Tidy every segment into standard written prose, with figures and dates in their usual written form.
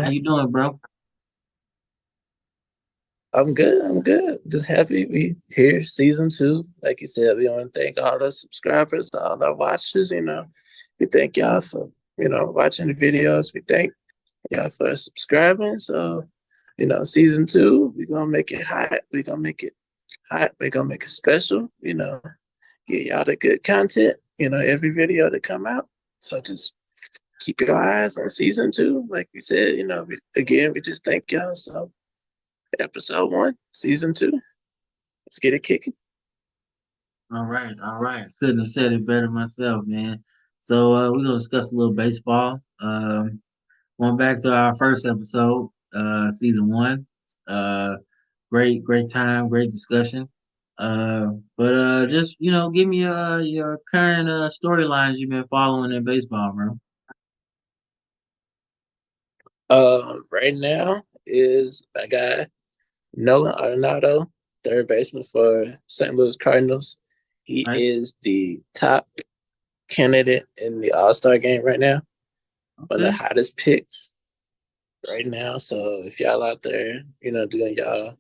you doing, bro? I'm good. I'm good. Just happy we here, season two. Like you said, we want to thank all the subscribers, all our watchers. We thank y'all for watching the videos. We thank y'all for subscribing. So, season two, we're gonna make it hot. We're gonna make it hot. We're gonna make it special. Get y'all the good content. Every video that come out. So just keep your eyes on season two. Like we said, we just thank y'all. So episode one, season two. Let's get it kicking. All right, all right. Couldn't have said it better myself, man. So we're gonna discuss a little baseball. Going back to our first episode, season one. Uh, great time, great discussion. But just give me your current storylines you've been following in baseball, bro. Right now is my guy Nolan Arenado, third baseman for St. Louis Cardinals. He Right? is the top candidate in the All Star game right now. One of the Okay. hottest picks right now. So if y'all out there, doing y'all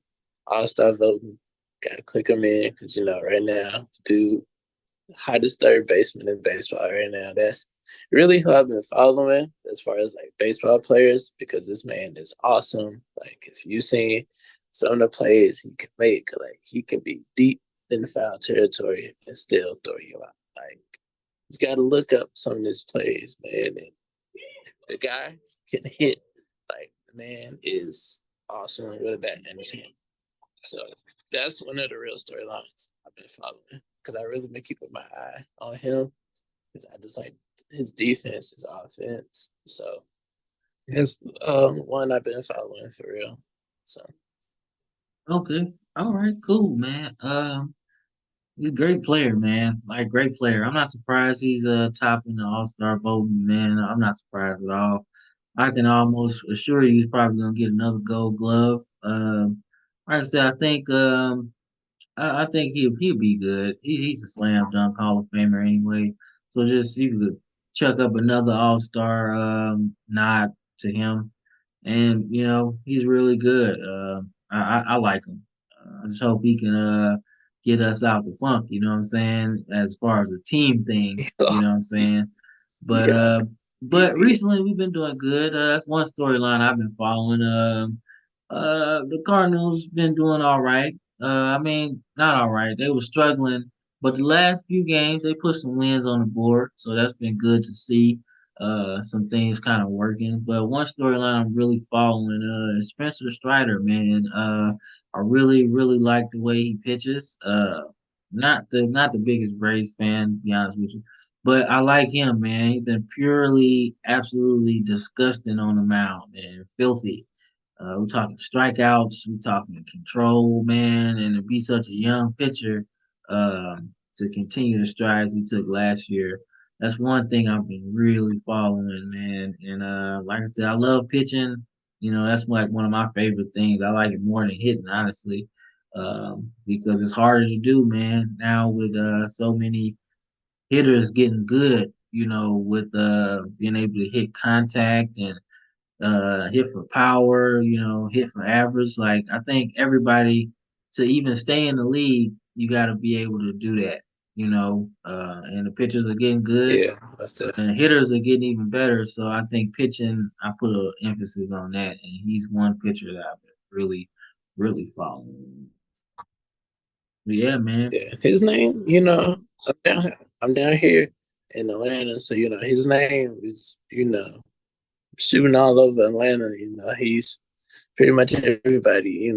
All Star voting, gotta click him in because right now, dude, hottest third baseman in baseball right now. That's really who I've been following as far as like baseball players because this man is awesome. Like if you seen some of the plays he can make, like he can be deep in foul territory and still throw you out. Like you got to look up some of his plays, man. And the guy can hit. Like the man is awesome with a bat in his hand. So that's one of the real storylines I've been following because I really been keeping my eye on him because I just like his defense, his offense. So that's one I've been following for real. So Okay. All right. Cool, man. He's a great player, man. Like great player. I'm not surprised he's top in the All Star voting, man. I'm not surprised at all. I can almost assure you he's probably gonna get another Gold Glove. Like I said, I think he'll be good. He's a slam dunk Hall of Famer anyway. So just you could chuck up another All Star nod to him, and he's really good. I like him. I just hope he can get us out the funk. You know what I'm saying? As far as a team thing, you know what I'm saying. But yeah, uh, but yeah, recently we've been doing good. That's one storyline I've been following. The Cardinals been doing all right. I mean, not all right. They were struggling, but the last few games they put some wins on the board, so that's been good to see. Some things kind of working. But one storyline I'm really following is Spencer Strider, man. I really like the way he pitches. Not the biggest Braves fan, to be honest with you. But I like him, man. He's been purely, absolutely disgusting on the mound, man. Filthy. We're talking strikeouts, we're talking control, man, and to be such a young pitcher, to continue the strides he took last year, that's one thing I've been really following, man. And like I said, I love pitching. That's like one of my favorite things. I like it more than hitting, honestly, because it's harder to do, man. Now with so many hitters getting good, with being able to hit contact and hit for power, hit for average. Like I think everybody to even stay in the league, you got to be able to do that. And the pitchers are getting good, yeah. That's the and the hitters are getting even better. So I think pitching, I put an emphasis on that, and he's one pitcher that I've been really following. But yeah, man. yeah. His name, I'm down here in Atlanta, so his name is shooting all over Atlanta. He's pretty much everybody,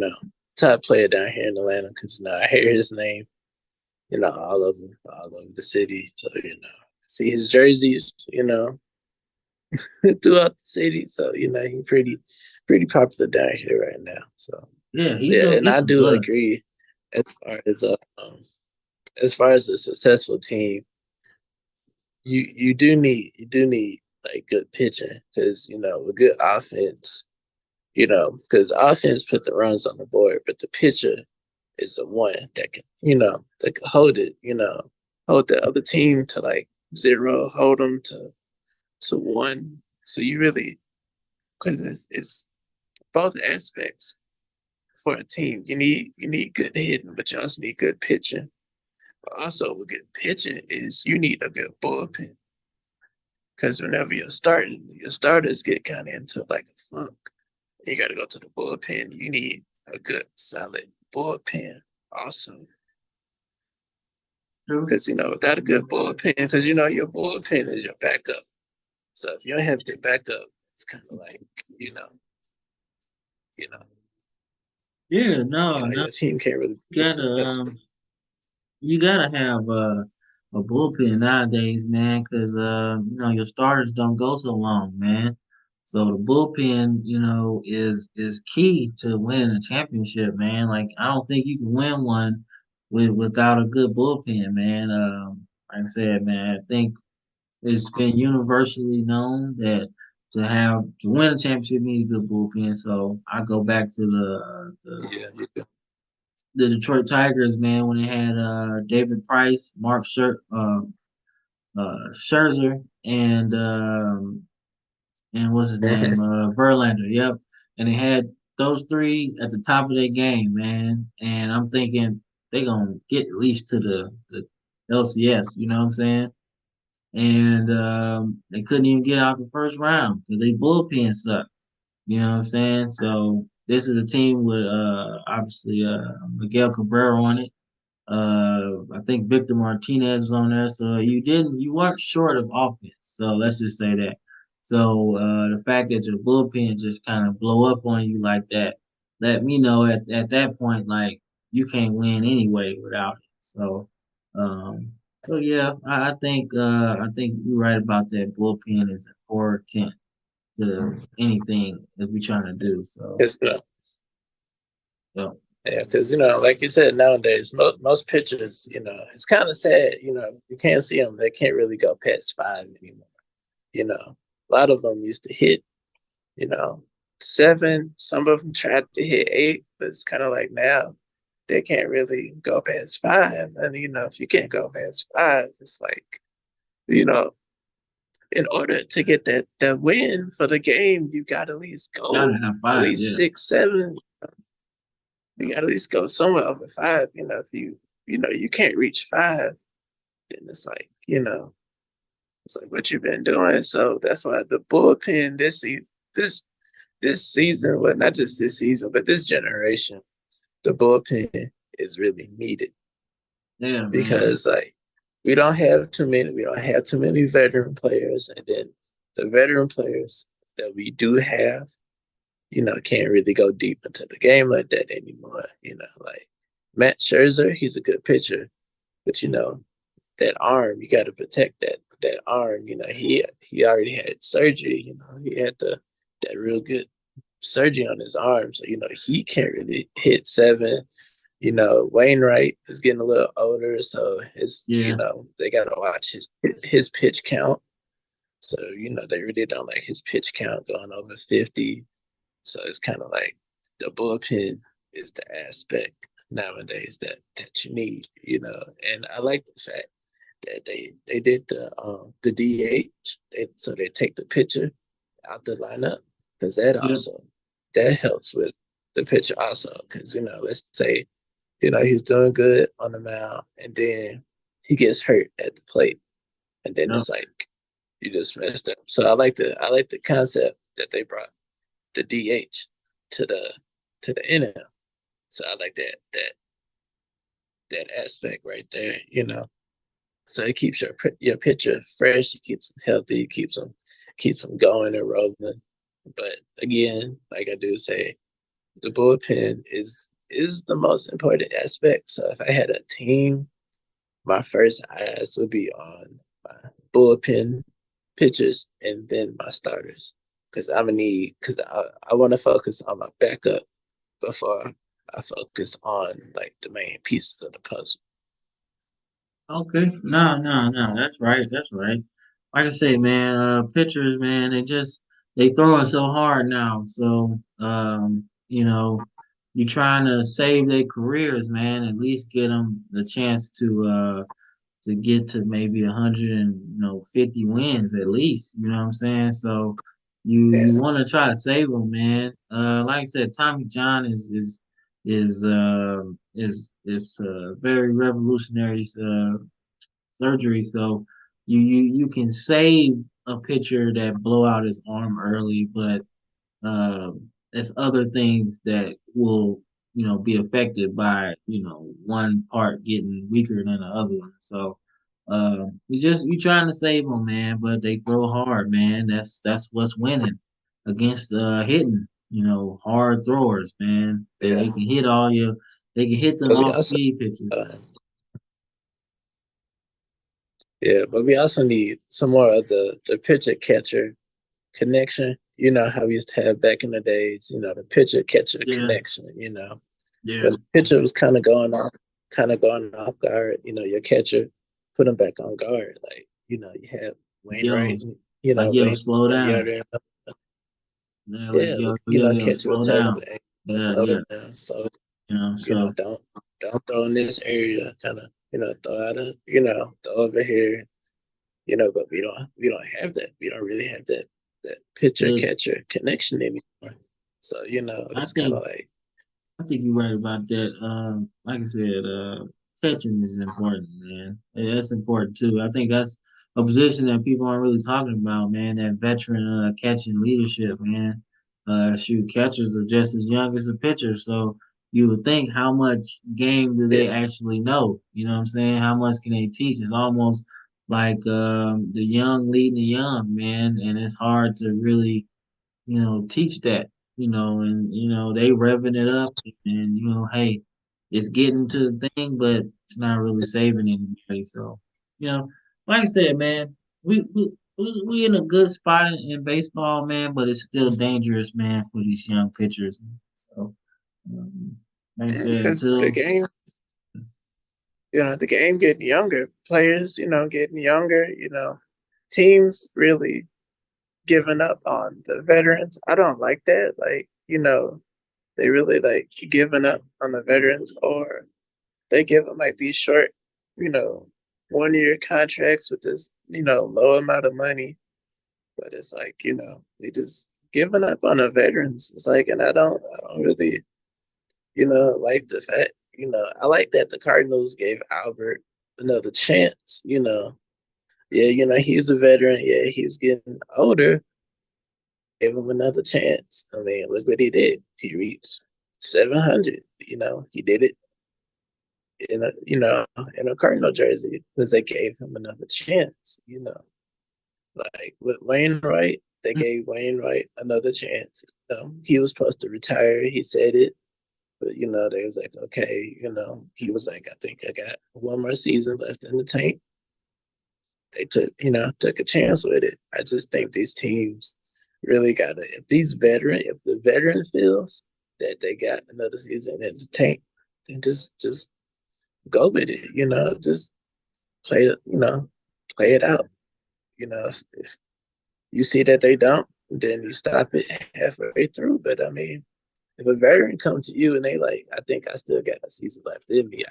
top player down here in Atlanta because I hear his name, all over the city. So see his jerseys, throughout the city. So he's pretty popular down here right now. So Yeah, yeah, and he's I some do buzz. agree as far as as far as a successful team, you do need like good pitching because with good offense, because offense put the runs on the board, but the pitcher is the one that can that can hold it, hold the other team to like zero, hold them to one. So you really because it's both aspects for a team. You need good hitting, but you also need good pitching. But also, with good pitching is you need a good bullpen because whenever you're starting, your starters get kind of into like a funk. You got to go to the bullpen. You need a good, solid bullpen also. True. Because, without a good bullpen, because, your bullpen is your backup. So if you don't have your backup, it's kind of like, you know, you know, Yeah, no, no, your team can't really you do gotta successful. you gotta have a bullpen nowadays, man, because your starters don't go so long, man. So the bullpen, is key to winning a championship, man. Like I don't think you can win one without a good bullpen, man. Like I said, man, I think it's been universally known that to win a championship, you need a good bullpen. So I go back to Yeah, you do. the Detroit Tigers, man, when they had David Price, Scherzer, and what's his name, Verlander. Yep, and they had those three at the top of their game, man. And I'm thinking they gonna get at least to the LCS. You know what I'm saying? And they couldn't even get out the first round because they bullpen sucked. You know what I'm saying? So this is a team with obviously Miguel Cabrera on it. I think Victor Martinez was on there. So you weren't short of offense. So let's just say that. So the fact that your bullpen just kind of blow up on you like that, let me know at that point like you can't win anyway without it. Um, so yeah, I think you're right about that. Bullpen is important to anything that we're trying to do. So, Because, so yeah, because like you said, nowadays most pitchers, it's kind of sad. You can't see them; they can't really go past five anymore. A lot of them used to hit, you know, seven. Some of them tried to hit eight, but it's kind of like now they can't really go past five. And if you can't go past five, it's like, you know, in order to get that win for the game, you got to at least gotta go have at five. least Yeah, 6, 7. You got to at least go somewhere over five. If you can't reach five, then it's like what you've been doing. So that's why the bullpen this season, well, not just this season, but this generation, the bullpen is really needed yeah, man. because like we don't have too many veteran players, and then the veteran players that we do have, can't really go deep into the game like that anymore. Like Matt Scherzer, he's a good pitcher, but that arm, you got to protect that arm. He already had surgery. He had that real good surgery on his arm, so he can't really hit seven. Wainwright is getting a little older, so Yeah, they got to watch his pitch count. So they really don't like his pitch count going over 50. So it's kind of like the bullpen is the aspect nowadays that you need. And I like the fact that they did the DH, so they take the pitcher out the lineup because yep, that helps with the pitcher also because let's say he's doing good on the mound and then he gets hurt at the plate and then yep. it's like you just messed up. So I like the concept that they brought the DH to the NL. So I like that aspect right there. So it keeps your pitcher fresh, it keeps them healthy, it keeps them going and rolling. But again, like I do say, the bullpen is the most important aspect. So if I had a team, my first eyes would be on my bullpen pitchers and then my starters. Because I want to focus on my backup before I focus on like the main pieces of the puzzle. Okay, no, no, no. That's right. That's right. Like I say, man, pitchers, man, they throwing so hard now. So, you trying to save their careers, man. At least get them the chance to get to maybe 150 wins at least. You know what I'm saying? So, you Yeah, want to try to save them, man. Like I said, Tommy John is very revolutionary surgery. So you can save a pitcher that blow out his arm early, but there's other things that will be affected by one part getting weaker than the other one. So you trying to save them, man, but they throw hard, man. That's what's winning against hitting. Hard throwers, man. They yeah. can hit all your. They can hit them But we off also, speed pitches. uh, yeah, but we also need some more of the pitcher catcher connection. You know how we used to have back in the days. You know the pitcher catcher Yeah, connection. You know yeah, when the pitcher was kind of going off guard. You know your catcher put him back on guard. Like you have yo, Wainwright. You like know yo, Wayne slow on the down. other. Yeah, like Yeah, yo, catcher will slow tell them, down. hey, Yeah, slow yeah. down. So So don't throw in this area. Kind of throw out of throw over here. But we don't have that. We don't really have that pitcher the catcher connection anymore. So I it's kind think of like I think you're right about that. Like I said, catching is important, man. Yeah, that's important too. I think that's a position that people aren't really talking about, man. That veteran catching leadership, man. Shoot, catchers are just as young as the pitchers, so you would think how much game do they yeah, actually know? You know what I'm saying? How much can they teach? It's almost like the young leading the young, man, and it's hard to really teach that, and they revving it up and hey, it's getting to the thing, but it's not really saving anybody. So, like I said, man, we in a good spot in baseball, man, but it's still dangerous, man, for these young pitchers. So, like I said, because until the game getting younger, players getting younger, teams really giving up on the veterans. I don't like that. Like they really like giving up on the veterans, or they give them like these short, you know, 1 year contracts with this, low amount of money. But it's like, they just giving up on the veterans. It's like, and I don't really, like the fact, I like that the Cardinals gave Albert another chance. Yeah, he was a veteran. Yeah, he was getting older. Gave him another chance. I mean, look what he did. He reached 700. He did it in a Cardinal jersey because they gave him another chance. Like with Wainwright, they gave Wainwright another chance. He was supposed to retire. He said it, but they was like, okay, he was like, I think I got one more season left in the tank. They took a chance with it. I just think these teams really gotta if the veteran feels that they got another season in the tank, then just go with it. Just play it. Play it out. If you see that they don't, then you stop it halfway through. But I mean, if a veteran comes to you and they like, I think I still got a season left in me.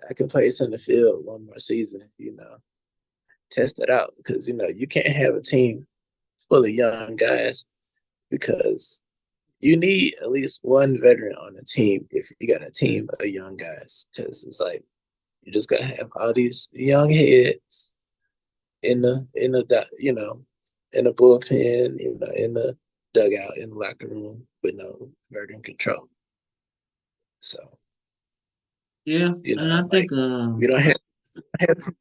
I can play center field one more season. Test it out because you can't have a team full of young guys because you need at least one veteran on the team if you got a team of young guys because it's like you just gotta have all these young heads in the bullpen, in the dugout, in the locker room with no veteran control. So yeah, and I think like we don't have to,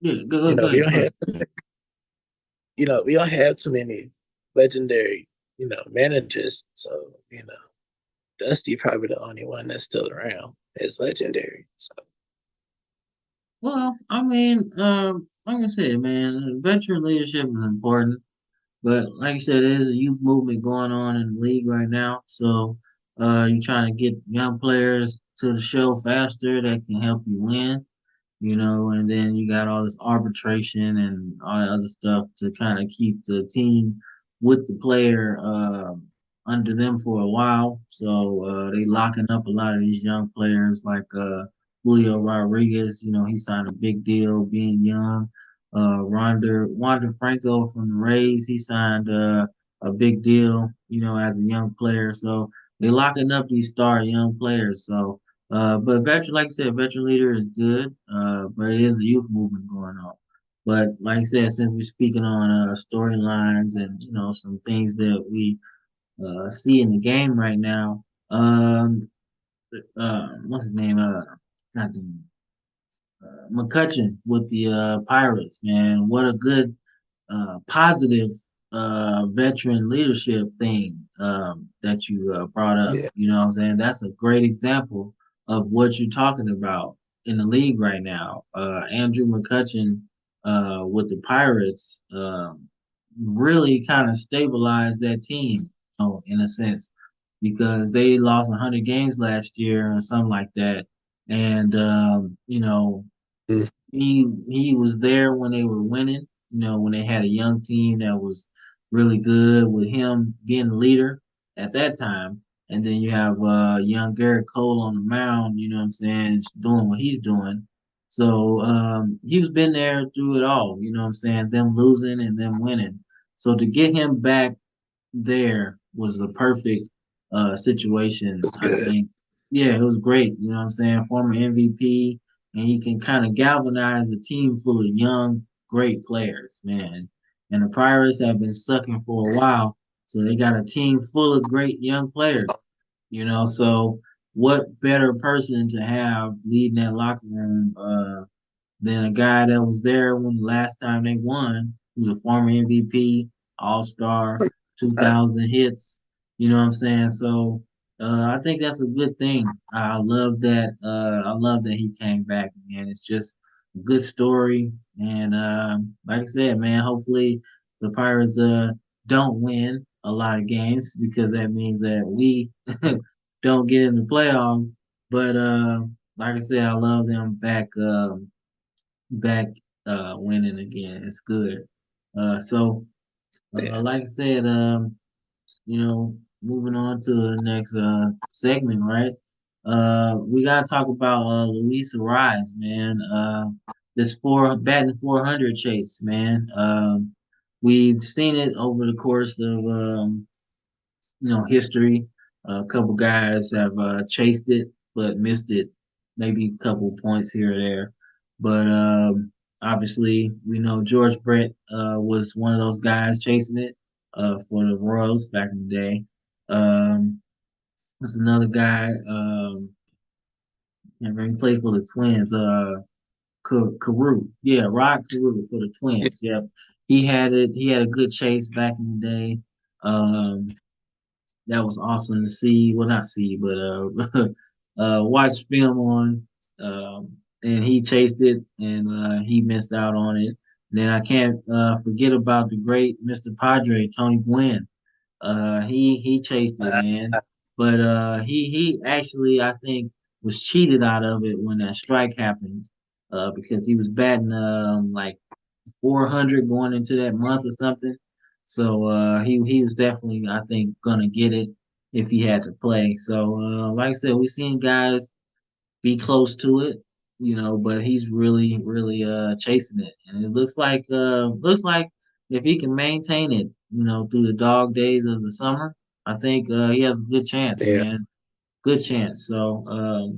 yeah, go we ahead, don't go ahead. have we don't have too many legendary managers. So Dusty probably the only one that's still around. It's legendary. So Well, I mean, like I said, man, veteran leadership is important. But like I said, there's a youth movement going on in the league right now. So you're trying to get young players to the show faster that can help you win, and then you got all this arbitration and all that other stuff to kind of keep the team with the player under them for a while. So they locking up a lot of these young players like Julio Rodriguez. He signed a big deal being young. Wander Franco from the Rays, he signed a big deal, as a young player. So they're locking up these star young players. So, but veteran, like I said, veteran leader is good, but it is a youth movement going on. But like I said, since we're speaking on storylines and some things that we see in the game right now, what's his name? God damn, McCutchen with the Pirates, man. What a good positive veteran leadership thing that you brought up. Yeah. You know what I'm saying? That's a great example of what you're talking about in the league right now. Andrew McCutchen with the Pirates really kind of stabilized that team, in a sense, because they lost 100 games last year or something like that. And, Mm. he was there when they were winning, when they had a young team that was really good with him being the leader at that time. And then you have young Garrett Cole on the mound, you know what I'm saying, doing what he's doing. So he was been there through it all, you know what I'm saying, them losing and them winning. So to get him back there was a perfect situation, It's I good. think. Yeah, it was great. You know what I'm saying? Former MVP, and he can kind of galvanize a team full of young, great players, man. And the Pirates have been sucking for a while, so they got a team full of great young players. So what better person to have leading that locker room than a guy that was there when the last time they won, who's a former MVP, All Star, Uh, 2,000 hits. You know what I'm saying? So I think that's a good thing. I love that. I love that he came back, man. It's just a good story. And like I said, man, hopefully the Pirates don't win a lot of games because that means that we don't get in the playoffs. But like I said, I love them back winning again. It's good. So yeah. like I said, moving on to the next segment, right? We gotta talk about Luis Arise, man. This four batting 400 chase, man. We've seen it over the course of history. A couple guys have chased it but missed it, maybe a couple points here or there. But obviously, we know George Brett was one of those guys chasing it for the Royals back in the day. There's another guy, and he played for the Twins. Carew, yeah, Rod Carew for the Yeah. Twins. Yep, he had it. He had a good chase back in the day. That was awesome to see. Well, not see, but watch film on. And he chased it, and he missed out on it. And then I can't forget about the great Mr. Padre, Tony Gwynn. He chased it, man. But he actually, I think, was cheated out of it when that strike happened. Because he was batting like 400 going into that month or something. So he was definitely, I think, gonna get it if he had to play. So like I said, we've seen guys be close to it, but he's really really chasing it, and it looks like if he can maintain it, through the dog days of the summer, I think he has a good chance, Yeah. man. Good chance. So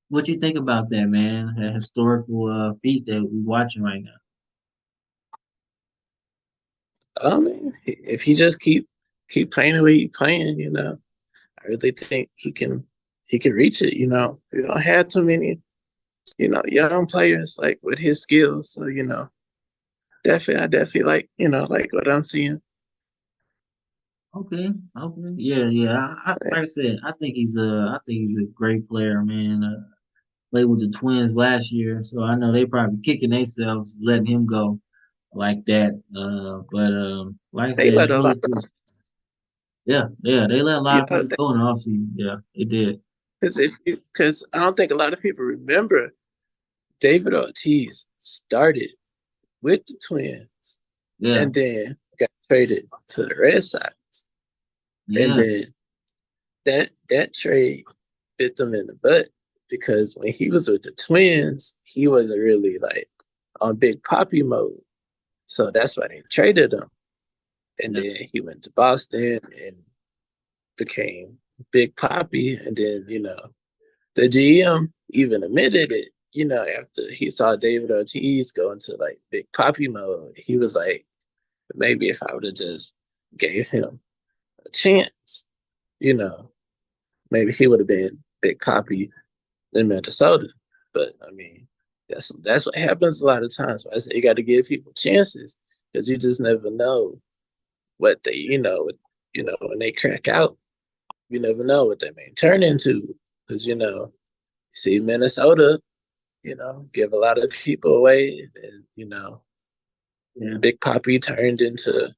what you think about that, man? That historical feat that we're watching right now. I mean, if he just keep playing the way he playing, I really think he can reach it. We don't have too many, young players like with his skills. So definitely, I definitely like what I'm seeing. Okay, okay, yeah, yeah. Like I said, I think he's a great player, man. Played with the Twins last year, so I know they probably kicking themselves letting him go like that. But like I They said, let it's a really lot, cool. Yeah, yeah, they let a lot you of know, people go in the offseason. Yeah, they did. because I don't think a lot of people remember David Ortiz started with the Twins Yeah, and then got traded to the Red Sox, and yeah, then that trade bit them in the butt because when he was with the Twins, he wasn't really like on Big Poppy mode. So that's why they traded him. And Yeah. then he went to Boston and became Big Poppy. And then, the GM even admitted it, after he saw David Ortiz go into like Big Poppy mode. He was like, maybe if I would have just gave him a chance, you know, maybe he would have been Big Poppy in Minnesota. But I mean, that's what happens a lot of times. I say you got to give people chances because you just never know what they, when they crack out, you never know what they may turn into. Because you see Minnesota, give a lot of people away, and Yeah. Big Poppy turned into,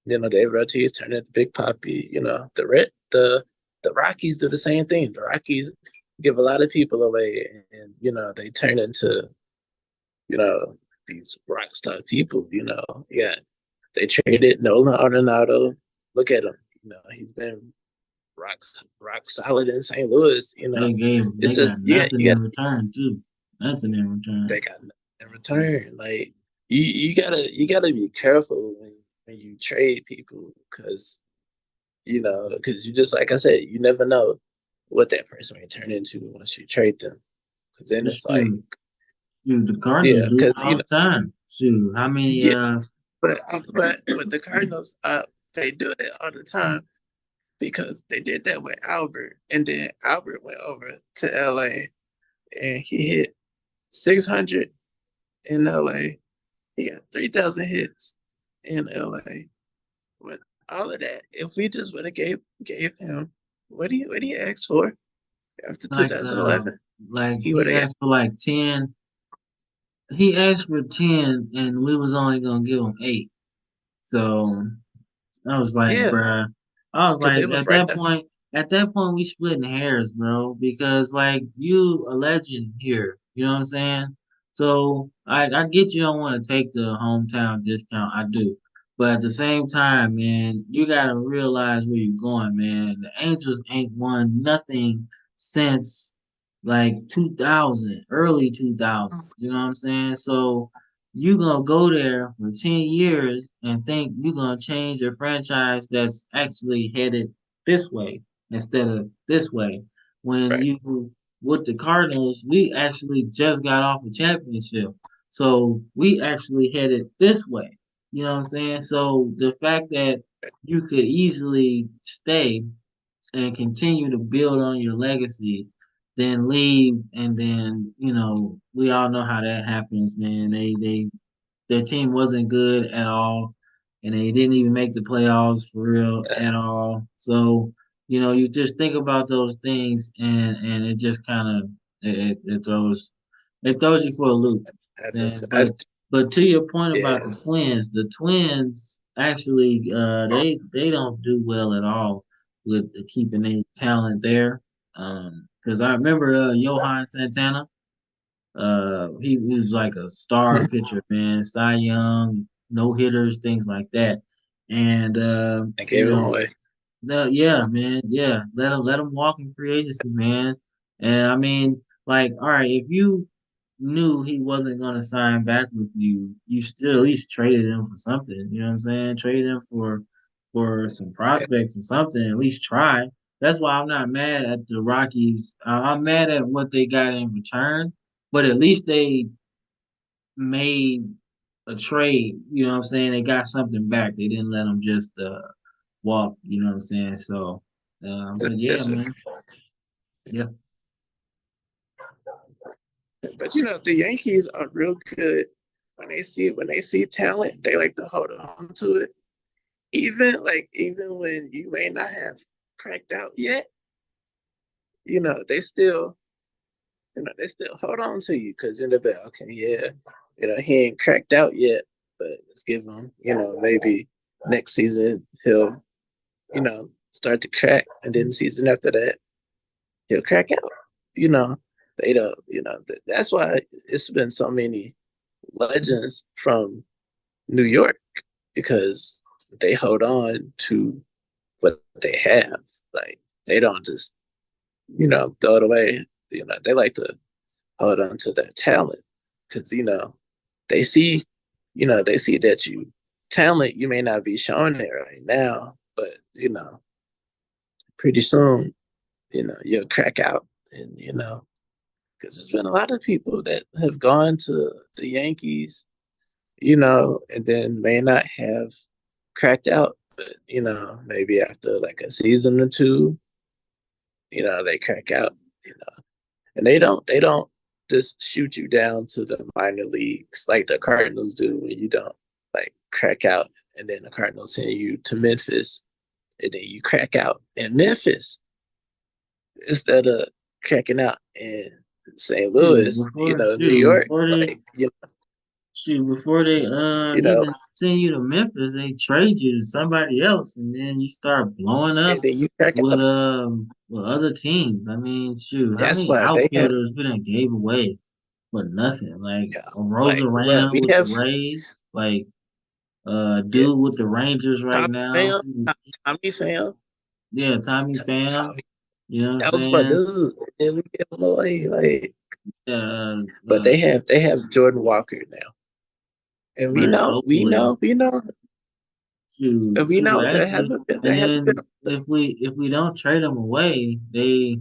David Ortiz turned into Big Poppy. The Rockies do the same thing. The Rockies give a lot of people away, and they turn into you know these rock star people. Yeah, they traded Nolan Arenado. Look at him. He's been rock rock solid in St. Louis. They It's got just nothing you in got return too. Nothing in return. they got nothing in return. Like you gotta be careful when you trade people because you just like I said, you never know what that person may turn into once you trade them. Because then It's it's like, true. Shoot, the Cardinals yeah, do it because all the time. Shoot, how many yeah, but with the Cardinals, they do it all the time because they did that with Albert, and then Albert went over to LA and he hit 600 in LA. He got 3,000 hits in LA. With all of that, if we just would have gave him what do you ask for after like 2011, he would he have got asked for like 10. He asked for 10 and we was only gonna give him 8. So I was like, yeah, bruh. I was because like, it was right there. at that point, we splitting hairs, bro. Because like you a legend here, you know what I'm saying? So I get you don't want to take the hometown discount, I do, but at the same time, man, you gotta realize where you're going, man. The Angels ain't won nothing since like 2000, early 2000. You know what I'm saying? So you gonna go there for 10 years and think you're gonna change a franchise that's actually headed this way instead of this way. When Right, you with the Cardinals, we actually just got off a championship. So we actually headed this way. You know what I'm saying? So the fact that you could easily stay and continue to build on your legacy, then leave and then, we all know how that happens, man. Their team wasn't good at all, and they didn't even make the playoffs for real yeah, at all. So, you just think about those things, and it just kind of it throws you for a loop. I just And I but to your point about yeah, the Twins actually they don't do well at all with keeping their talent there. Because I remember Johan Santana. He was like a star pitcher, man. Cy Young, no hitters, things like that. And I gave him away. no, yeah, man, yeah. Let him walk in free agency, man. And I mean, like, all right, if you knew he wasn't gonna sign back with you, you still at least traded him for something. You know what I'm saying? Traded him for some Yeah, prospects or something. At least try. That's why I'm not mad at the Rockies. I'm mad at what they got in return, but at least they made a trade. You know what I'm saying? They got something back. They didn't let them just walk. You know what I'm saying? So, but yeah, yes, sir. man. Yeah. But the Yankees are real good when they see talent, they like to hold on to it. Even when you may not have cracked out yet, they still hold on to you because in the back, okay, yeah, he ain't cracked out yet, but let's give him, maybe next season he'll, start to crack, and then the season after that he'll crack out. You know, they don't. That's why it's been so many legends from New York because they hold on to what they have. Like they don't just throw it away. They like to hold on to their talent. because they see, they see that you talent. You may not be showing it right now, but pretty soon, you'll crack out, and because there's been a lot of people that have gone to the Yankees, and then may not have cracked out, but maybe after like a season or two, they crack out, you know, and they don't just shoot you down to the minor leagues like the Cardinals do when you don't like crack out, and then the Cardinals send you to Memphis, and then you crack out in Memphis instead of cracking out in St. Shoot, Louis, New York, like before they you know, even send you to Memphis, they trade you to somebody else, and then you start blowing up and then you crack out. with other teams. I mean, shoot, how That's many why they have, outfielders we done gave away for nothing? Like like, Rosarena we with the have Rays, like yeah, dude with the Rangers right Tommy now. Pham, Tommy Pham, Yeah, Tommy Pham. Tommy. You know what I'm That was my saying? dude. And we give him away, like, Uh, but uh, they have Jordan Walker now, and we man, know, we hopefully. know, we know, and we Shoot, know actually, there and hasn't been. then if we don't trade them away, they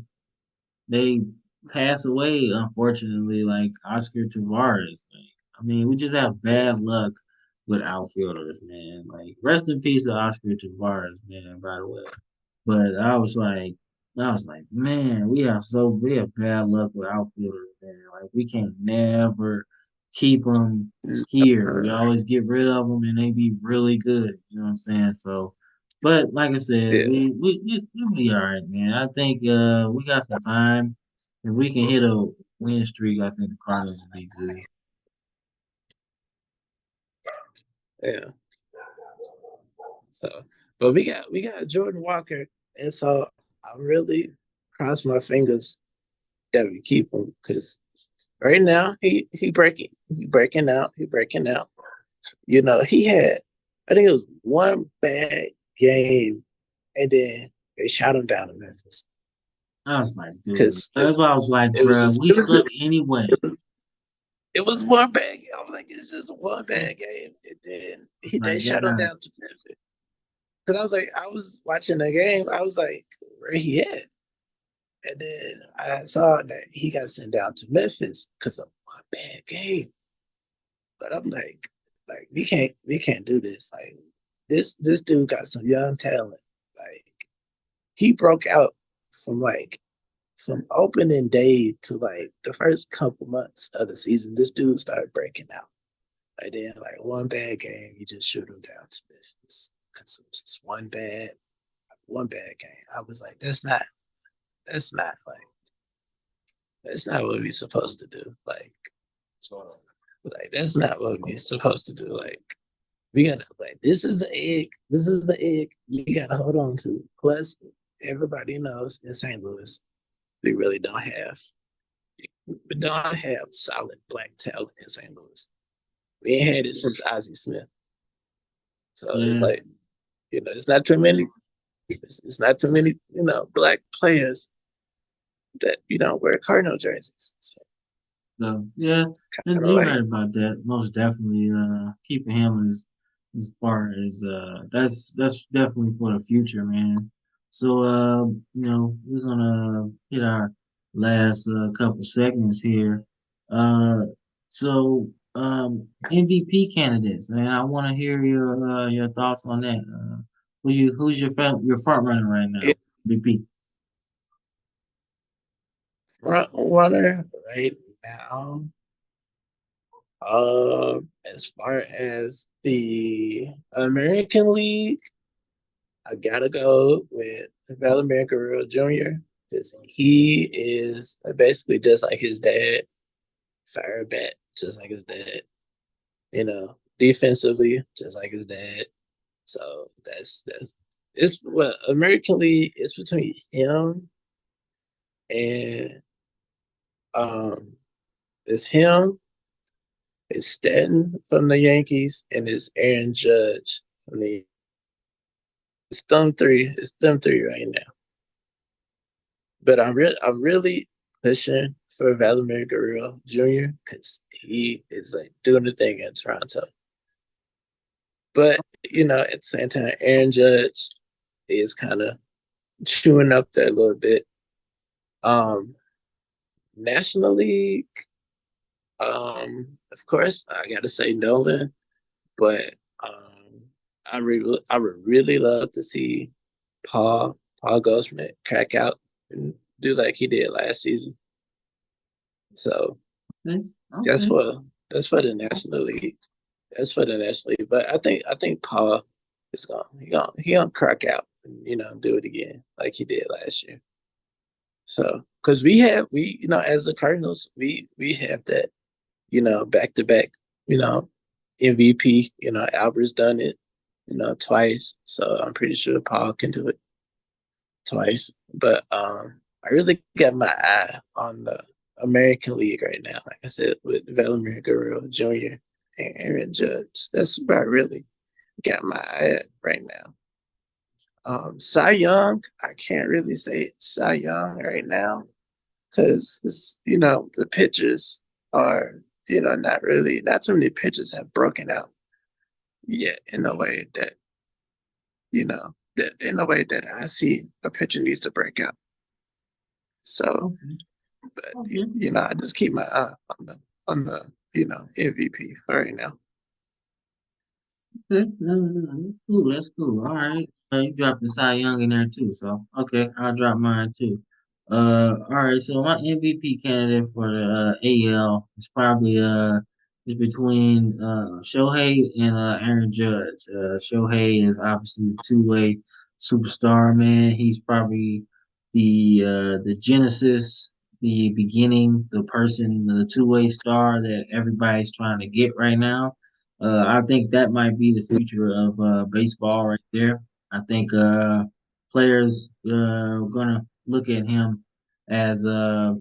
pass away. Unfortunately, like Oscar Tavares. Like, I mean, we just have Yeah, bad luck with outfielders, man. Like, rest in peace to Oscar Tavares, man. By the way, but I was like, man, we have bad luck with outfielders, man. Like we can't never keep them here. We uh, always get rid of them, and they be really good. You know what I'm saying? So, but like I said, yeah, we'll be all right, man. I think we got some time. If we can hit a win streak, I think the Cardinals will be good. yeah. So, but we got Jordan Walker, and so I really cross my fingers that we keep him because right now he breaking out. He had, I think it was one bad game, and then they shot him down in Memphis I was like, dude, because that's why I was like, it was bro, just we suck anyway. it was one bad game. I'm like, it's just one bad game, and then they Like, shut him God, down to Memphis. Because I was watching the game, I was like, where he at? And then I saw that he got sent down to Memphis because of one bad game. But I'm like we can't do this. Like this dude got some young talent. Like he broke out from from opening day to like the first couple months of the season. This dude started breaking out. And then like one bad game, you just shoot him down to Memphis because it was just one bad game. I was like, that's not like that's not what we're supposed to do. Like that's not what we're supposed to do. Like we gotta like this is the egg. This is the egg you gotta hold on to. Plus, everybody knows in St. Louis we really don't have solid black talent in St. Louis. We ain't had it since Ozzie Smith. So it's yeah. like, it's not too many. It's not too many, black players that wear Cardinal jerseys. So So yeah, kind of you're like, right about that. Most definitely, keeping him as far as that's definitely for the future, man. So we're gonna hit our last couple segments here. Uh, so MVP candidates, and I want to hear your thoughts on that. Who's your front runner right now? it, MVP. front runner right now. As far as the American League, I gotta go with Vladimir Guerrero Jr. because he is basically just like his dad, fire bat, just like his dad. Defensively, just like his dad. So that's it's well, American League is between him and um it's him, it's Stanton from the Yankees, and it's Aaron Judge from the it's them three. It's them three right now. But I'm really pushing for Vladimir Guerrero Jr. because he is like doing the thing in Toronto. But at the same time, Aaron Judge is kind of chewing up there a little bit. Um, National League, of course, I gotta say Nolan, but I would really love to see Paul Goldschmidt crack out and do like he did last season. So Okay. that's Okay. for that's for the National League. That's for the National League. But I think Paul is gonna crack out and do it again like he did last year. So because we as the Cardinals we have that back to back MVP. Albert's done it twice, so I'm pretty sure Paul can do it twice. But I really got my eye on the American League right now. Like I said, with Vladimir Guerrero Jr. and Aaron Judge. That's where I really got my eye at right now. Cy Young, I can't really say Cy Young right now because the pitchers are not so many pitchers have broken out yet in a way that I see a pitcher needs to break out. So, Okay. but Okay. I just keep my eye on the MVP for right now. Okay. No, no, no, that's cool. That's cool. All right. You dropped the Cy Young in there too, so okay, I'll drop mine too. All right. So my MVP candidate for the AL is probably is between Shohei and Aaron Judge. Shohei is obviously the two-way superstar, man. He's probably the genesis, the beginning, the person, the two-way star that everybody's trying to get right now. I think that might be the future of baseball right there. I think players are gonna look at him as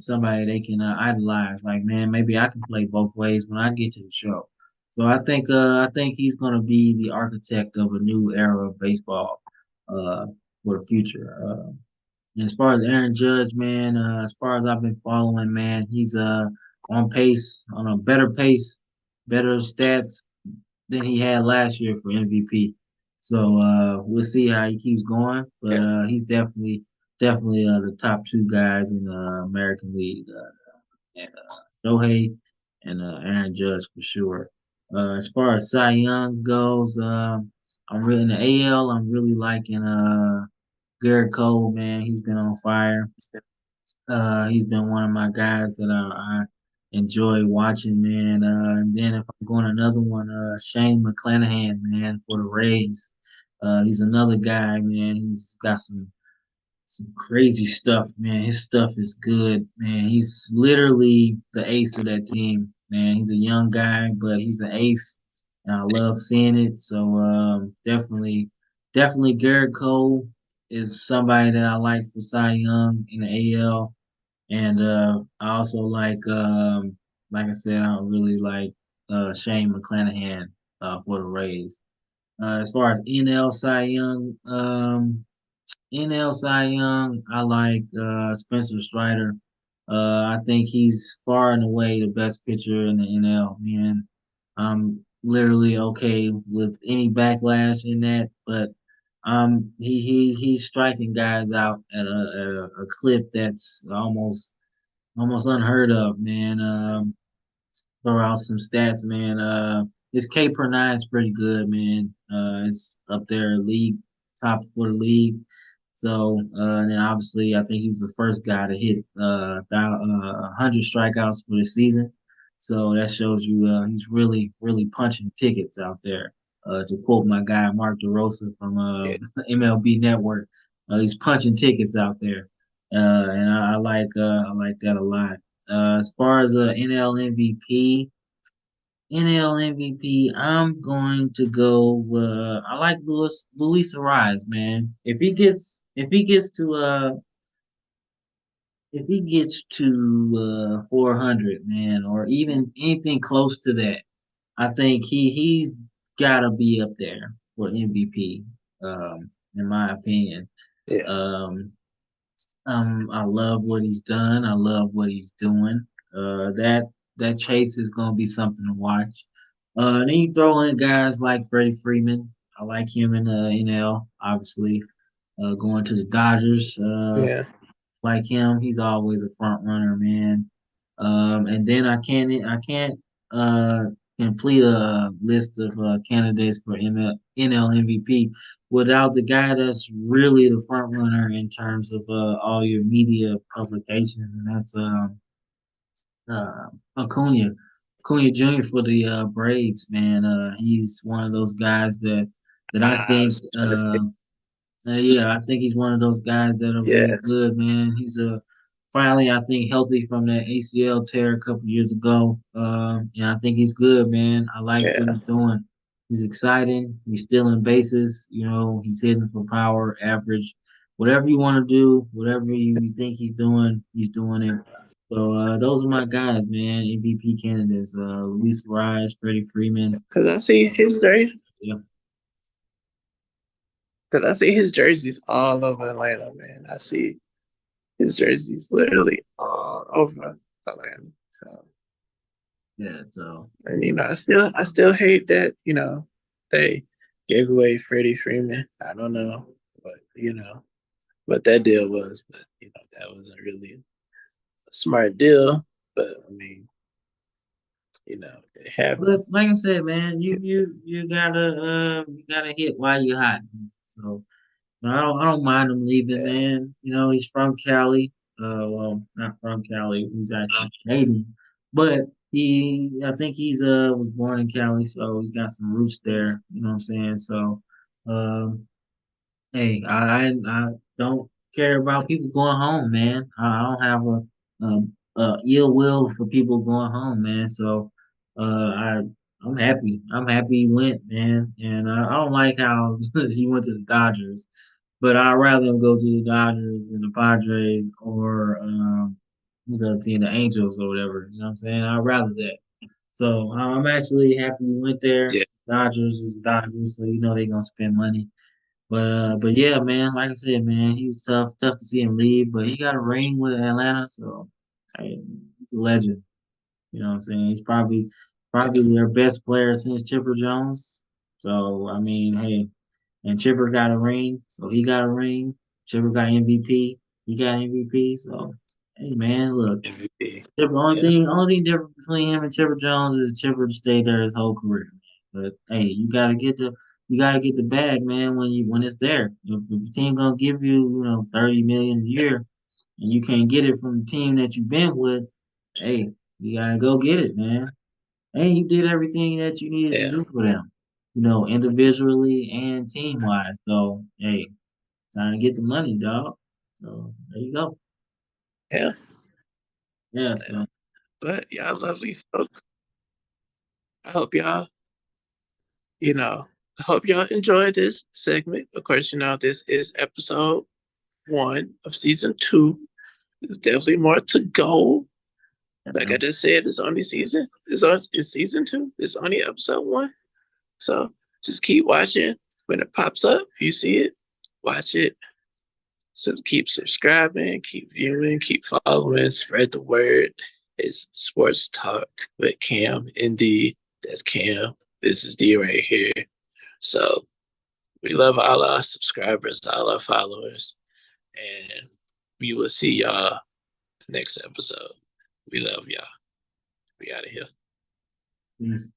somebody they can idolize. Like, man, maybe I can play both ways when I get to the show. So I think he's gonna be the architect of a new era of baseball uh, for the future. And as far as Aaron Judge, man, as far as I've been following, man, he's on pace, on a better pace, better stats than he had last year for MVP. So we'll see how he keeps going, but Yeah, he's definitely the top two guys in the American League, and Shohei and Aaron Judge for sure. As far as Cy Young goes, I'm really in the AL. I'm really liking Garrett Cole, man. He's been on fire. He's been one of my guys that I enjoy watching, man. And then if I'm going another one, Shane McClanahan, man, for the Rays. He's another guy, man. He's got some crazy stuff, man. His stuff is good, man. He's literally the ace of that team, man. He's a young guy, but he's an ace, and I love seeing it. So definitely, Garrett Cole is somebody that I like for Cy Young in the AL. And I also like I said, I really like Shane McClanahan for the Rays. As far as NL Cy Young, I like Spencer Strider. I think he's far and away the best pitcher in the NL. Man, I'm literally okay with any backlash in that, but he's striking guys out at a clip that's almost unheard of, man. Throw out some stats, man. His K per nine is pretty good, man. It's up there, league top for the league. So, and then obviously, I think he was the first guy to hit 100 strikeouts for the season. So that shows you he's really punching tickets out there. To quote my guy Mark DeRosa from yeah, MLB Network, he's punching tickets out there, and I like that a lot. As far as NL MVP, I'm going to go. I like Luis Ariz, man. If he gets to 400, man, or even anything close to that, I think he's got to be up there for MVP. In my opinion. yeah. Um, I love what he's done. I love what he's doing. That chase is gonna be something to watch. Then you throw in guys like Freddie Freeman. I like him in the NL, obviously. Going to the Dodgers. Yeah. Like him. He's always a front runner, man. And then I can't uh complete a list of candidates for NL MVP without the guy that's really the front runner in terms of all your media publications, and that's uh Acuna. Acuna Jr. for the Braves, man. He's one of those guys that I I think was trying to say, yeah, I think he's one of those guys that are really yeah, good, man. He's finally, I think, healthy from that ACL tear a couple years ago. And I think he's good, man. I like what yeah. he's doing. He's exciting. He's stealing bases. He's hitting for power, average, whatever you want to do, whatever you think he's doing it. So those are my guys, man. MVP candidates: Luis Suarez, Freddie Freeman. Because I see his jersey. Yeah. Because I see his jerseys all over Atlanta, man. I see his jerseys literally all over Atlanta. So, Yeah. So and I still hate that they gave away Freddie Freeman. I don't know what that deal was, but that wasn't really a smart deal. But I mean, it happened. But like I said, man, you gotta hit while you're hot. So I don't mind him leaving, Yeah, man. He's from Cali. Well, not from Cali. He's actually Canadian, but I think he's was born in Cali, so he got some roots there. You know what I'm saying? So, um, hey, I don't care about people going home, man. I don't have a ill will for people going home, man. So, I'm happy. I'm happy he went, man. And I don't like how he went to the Dodgers, but I'd rather him go to the Dodgers than the Padres or who's the other team, the Angels or whatever. You know what I'm saying? I'd rather that. So I'm actually happy he went there. yeah, Dodgers is Dodgers, so they're gonna spend money. But yeah, man, like I said, man, he was tough to see him leave, but he got a ring with Atlanta, so hey, he's a legend. You know what I'm saying? He's probably yeah, their best player since Chipper Jones. So I mean, hey, and Chipper got a ring, so he got a ring. Chipper got MVP, he got MVP. So hey, man, look, MVP. Chipper. Only Yeah, thing, only thing different between him and Chipper Jones is Chipper stayed there his whole career. But hey, you gotta get the bag, man. When it's there, if the team gonna give you 30 million a year, and you can't get it from the team that you've been with, hey, you gotta go get it, man. And you did everything that you needed to yeah, do for them, individually and team wise. So hey, time to get the money, dog. So there you go. yeah, Yeah. yeah. So But y'all lovely folks. I hope y'all, you know, I hope y'all enjoyed this segment. Of course, this is episode 1 of season 2. There's definitely more to go. Like I just said, it's season 2. It's only episode 1. So just keep watching. When it pops up, you see it, watch it. So keep subscribing, keep viewing, keep following, spread the word. It's Sports Talk with Cam and D. That's Cam. This is D right here. So we love all our subscribers, all our followers, and we will see y'all next episode. We love y'all. We out of here. peace.